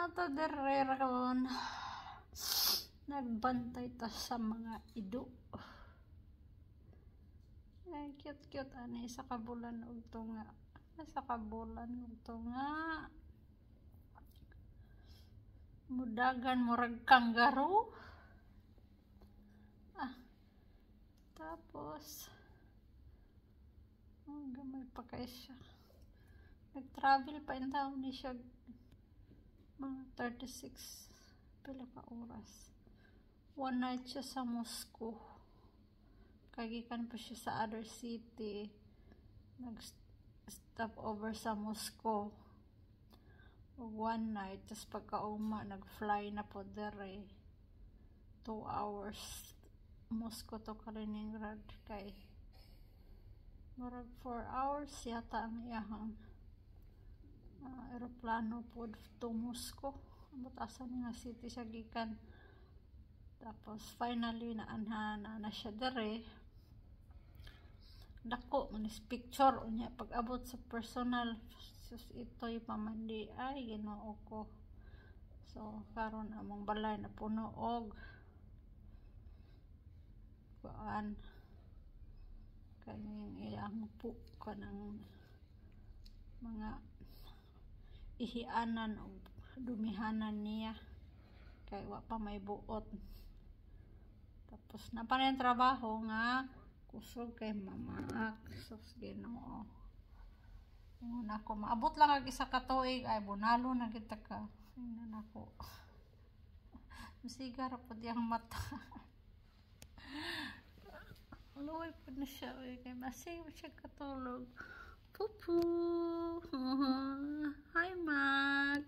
Ato derera karon. Nagbantay ta sa mga ido. Ay, cute ani sa kabulan ug tunga. Sa kabulan ug tunga. Mudagan murag kangaroo. Tapos gamay pa kay siya. Nag-travel pa in taon ni siya mga 36 pila ka oras. One night siya sa Moscow. Kagikan pa siya sa other city. Nag-stop over sa Moscow. One night, tas pagkauma, nag-fly na po dere. 2 hours. Moscow to Kaliningrad. Kay marag 4 hours yata ang iyahang aeroplano po to Moscow. Butasan nga city siya gikan. Tapos finally naanhana na siya dere. Dako manis picture unya pag abot sa personal sus ito'y pamandi ay Ginoo ko. So karon among balay na puno og kuan kaning iyang po kanang mga ihianan o dumihanan niya kay wa pa may buot. Tapos na pa rin trabaho nga kusog kay mama sus Ginoo. Ingon ako maabot lang ang isa ka tuig ay bunalo na kita ka. Ingon ako masigar po diyang mata. Luway po na siya kay masig siya katulog. Pupu. Hi Max.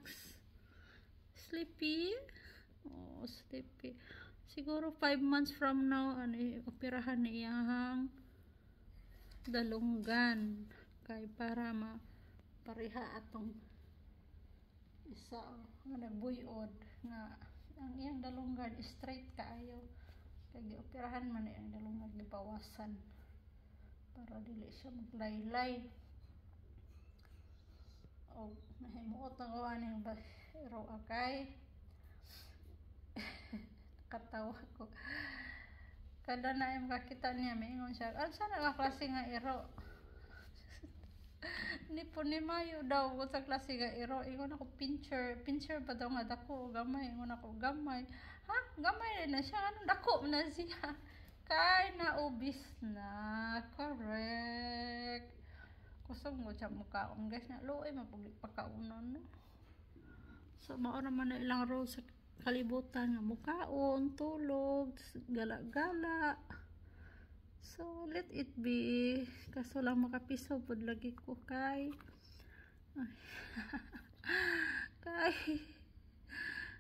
Sleepy? Oh, sleepy. Siguro 5 months from now operahan na iyang dalunggan kay para mapareha atong isa nga nagbuyod nga ang iyang dalunggan straight kaayo kay gioperahan man ang dalunggan gibawasan para dili siya maglaylay. O nahimuot na gawa ning iro akay katawa ko kada na yung makakita niya maingon siya saan nga klase nga iro ni po ni Mayo daw sa klase nga iro ingon ako pincher pa daw nga dako gamay ingon ako gamay ha gamay na siya anong dako na siya kay naubis na correct kusog mo siya mukhaon guys nga luoy mapugli pagkaunon no? So mao naman na ilang role sa kalibutan nga mukhaon tulog gala-gala. So let it be kaso lang makapiso pod lagi ko kay kay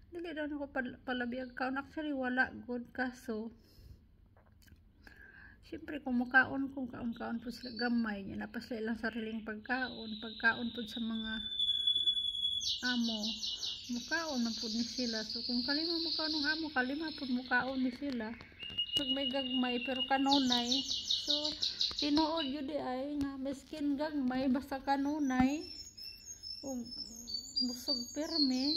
dili daw nako palabiyag kaon actually wala good kaso siyempre kung mukhaon kung kaon po sila gamay niya napasla ilang sariling pagkaon po sa mga amo mukhaon man po ni sila so kung kalima mukhaon ng amo kalima po mukhaon ni sila pag may gagmay pero kanunay so tinuod yun ay nga miskin gagmay basta kanunay o busog perme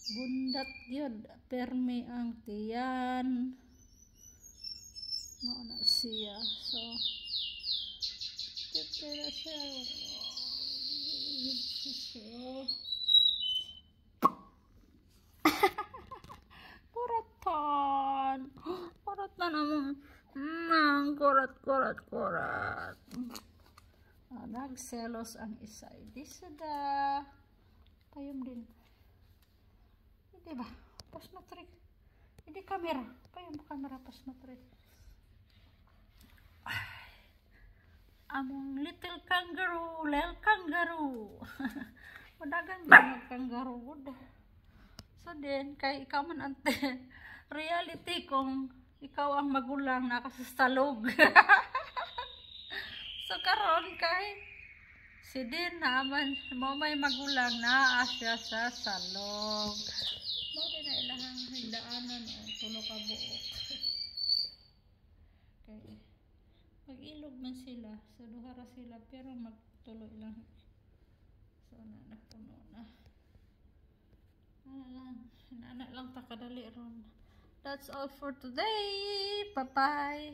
bundat yun perme ang tiyan mauna siya so titira siya kurat na naman kurat nagselos ang isa di sada payom din hindi ba pas matrik hindi kamera payom kamera pas matrik among little kangaroo madagan ba kangaroo good so then kay ikaw man ante reality kung ikaw ang magulang nakasasalog so karon kay si din naman mo may magulang na asya sa salog mo din na ilang higdaanan tulo ka buok kay mag-ilog man sila sa duhara sila pero magtuloy lang So, napuno na. Inana lang ta kadali ron. That's all for today. Bye-bye.